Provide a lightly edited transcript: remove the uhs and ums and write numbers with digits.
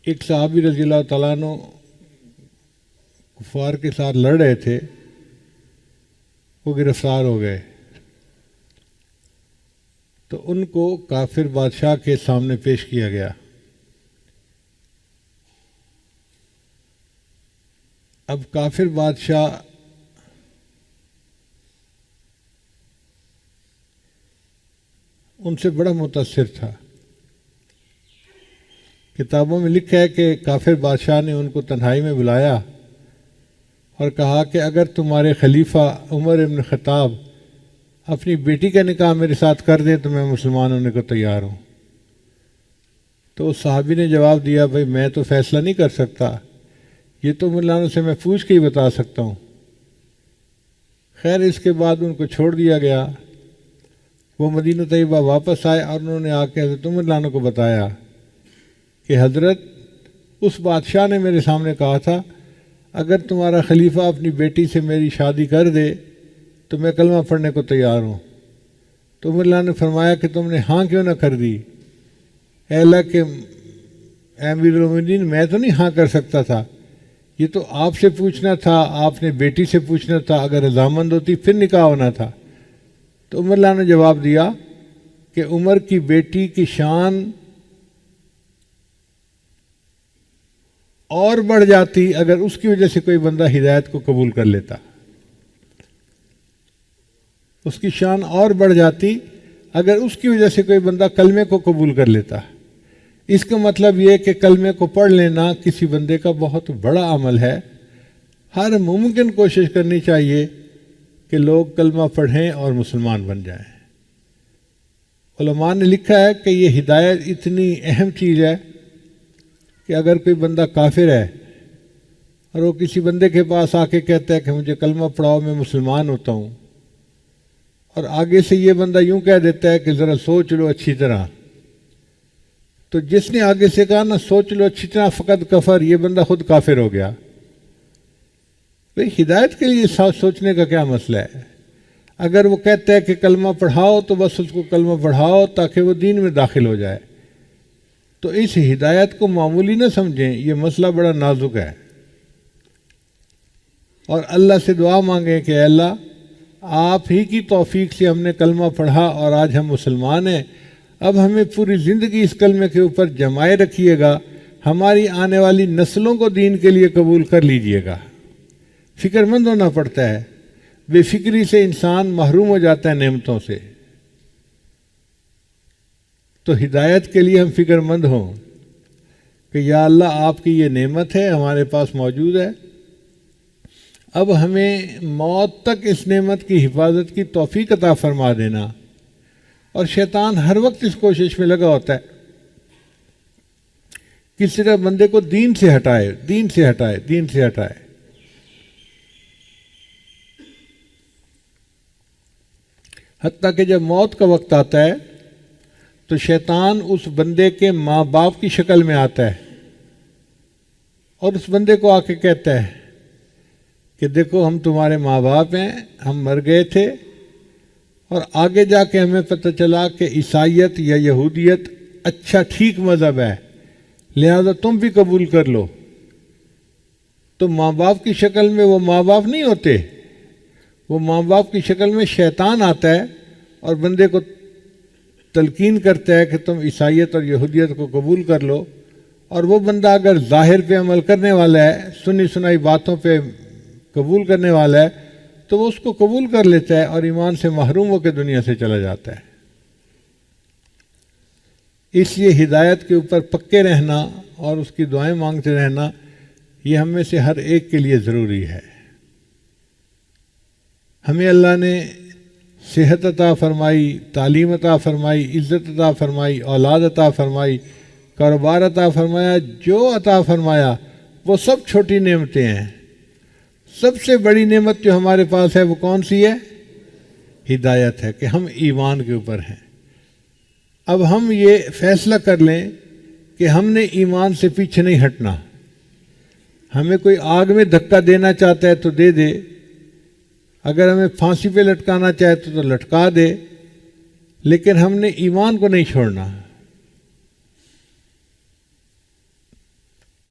ایک صحابی رضی اللہ تعالیٰ عنہ کفار کے ساتھ لڑ رہے تھے، وہ گرفتار ہو گئے، تو ان کو کافر بادشاہ کے سامنے پیش کیا گیا۔ اب کافر بادشاہ ان سے بڑا متاثر تھا۔ کتابوں میں لکھا ہے کہ کافر بادشاہ نے ان کو تنہائی میں بلایا اور کہا کہ اگر تمہارے خلیفہ عمر ابن خطاب اپنی بیٹی کا نکاح میرے ساتھ کر دیں تو میں مسلمان ہونے کو تیار ہوں۔ تو اس صحابی نے جواب دیا، بھائی میں تو فیصلہ نہیں کر سکتا، یہ تو مولانا سے میں پوچھ کے ہی بتا سکتا ہوں۔ خیر اس کے بعد ان کو چھوڑ دیا گیا۔ وہ مدینہ طیبہ واپس آئے اور انہوں نے آ کے حضرت مولانا کو بتایا کہ حضرت اس بادشاہ نے میرے سامنے کہا تھا اگر تمہارا خلیفہ اپنی بیٹی سے میری شادی کر دے تو میں کلمہ پڑھنے کو تیار ہوں۔ تو مولانا نے فرمایا کہ تم نے ہاں کیوں نہ کر دی؟ اے اللہ کے امیر المومنین، میں تو نہیں ہاں کر سکتا تھا، یہ تو آپ سے پوچھنا تھا، آپ نے بیٹی سے پوچھنا تھا، اگر رضامند ہوتی پھر نکاح ہونا تھا۔ تو عمر اللہ نے جواب دیا کہ عمر کی بیٹی کی شان اور بڑھ جاتی اگر اس کی وجہ سے کوئی بندہ ہدایت کو قبول کر لیتا، اس کی شان اور بڑھ جاتی اگر اس کی وجہ سے کوئی بندہ کلمے کو قبول کر لیتا۔ اس کا مطلب یہ کہ کلمے کو پڑھ لینا کسی بندے کا بہت بڑا عمل ہے۔ ہر ممکن کوشش کرنی چاہیے کہ لوگ کلمہ پڑھیں اور مسلمان بن جائیں۔ علماء نے لکھا ہے کہ یہ ہدایت اتنی اہم چیز ہے کہ اگر کوئی بندہ کافر ہے اور وہ کسی بندے کے پاس آ کے کہتا ہے کہ مجھے کلمہ پڑھاؤ میں مسلمان ہوتا ہوں، اور آگے سے یہ بندہ یوں کہہ دیتا ہے کہ ذرا سوچ لو اچھی طرح، تو جس نے آگے سے کہا نا سوچ لو اچھی طرح فقط کفر، یہ بندہ خود کافر ہو گیا۔ بھئی ہدایت کے لیے سوچنے کا کیا مسئلہ ہے؟ اگر وہ کہتا ہے کہ کلمہ پڑھاؤ تو بس اس کو کلمہ پڑھاؤ تاکہ وہ دین میں داخل ہو جائے۔ تو اس ہدایت کو معمولی نہ سمجھیں، یہ مسئلہ بڑا نازک ہے، اور اللہ سے دعا مانگیں کہ اے اللہ آپ ہی کی توفیق سے ہم نے کلمہ پڑھا اور آج ہم مسلمان ہیں، اب ہمیں پوری زندگی اس کلمے کے اوپر جمائے رکھیے گا، ہماری آنے والی نسلوں کو دین کے لیے قبول کر لیجئے گا۔ فکر مند ہونا پڑتا ہے، بے فکری سے انسان محروم ہو جاتا ہے نعمتوں سے۔ تو ہدایت کے لیے ہم فکر مند ہوں کہ یا اللہ آپ کی یہ نعمت ہے ہمارے پاس موجود ہے، اب ہمیں موت تک اس نعمت کی حفاظت کی توفیق عطا فرما دینا۔ اور شیطان ہر وقت اس کوشش میں لگا ہوتا ہے کس طرح بندے کو دین سے ہٹائے، دین سے ہٹائے، دین سے ہٹائے۔ حتیٰ کہ جب موت کا وقت آتا ہے تو شیطان اس بندے کے ماں باپ کی شکل میں آتا ہے اور اس بندے کو آ کے کہتا ہے کہ دیکھو ہم تمہارے ماں باپ ہیں، ہم مر گئے تھے، اور آگے جا کے ہمیں پتہ چلا کہ عیسائیت یا یہودیت اچھا ٹھیک مذہب ہے، لہذا تم بھی قبول کر لو۔ تو ماں باپ کی شکل میں وہ ماں باپ نہیں ہوتے، وہ ماں باپ کی شکل میں شیطان آتا ہے اور بندے کو تلقین کرتا ہے کہ تم عیسائیت اور یہودیت کو قبول کر لو، اور وہ بندہ اگر ظاہر پہ عمل کرنے والا ہے، سنی سنائی باتوں پہ قبول کرنے والا ہے، تو وہ اس کو قبول کر لیتا ہے اور ایمان سے محروم ہو کے دنیا سے چلا جاتا ہے۔ اس لیے ہدایت کے اوپر پکے رہنا اور اس کی دعائیں مانگتے رہنا یہ ہم میں سے ہر ایک کے لیے ضروری ہے۔ ہمیں اللہ نے صحت عطا فرمائی، تعلیم عطا فرمائی، عزت عطا فرمائی، اولاد عطا فرمائی، کاروبار عطا فرمایا، جو عطا فرمایا وہ سب چھوٹی نعمتیں ہیں۔ سب سے بڑی نعمت جو ہمارے پاس ہے وہ کون سی ہے؟ ہدایت ہے، کہ ہم ایمان کے اوپر ہیں۔ اب ہم یہ فیصلہ کر لیں کہ ہم نے ایمان سے پیچھے نہیں ہٹنا۔ ہمیں کوئی آگ میں دھکا دینا چاہتا ہے تو دے دے، اگر ہمیں پھانسی پہ لٹکانا چاہے تو لٹکا دے، لیکن ہم نے ایمان کو نہیں چھوڑنا۔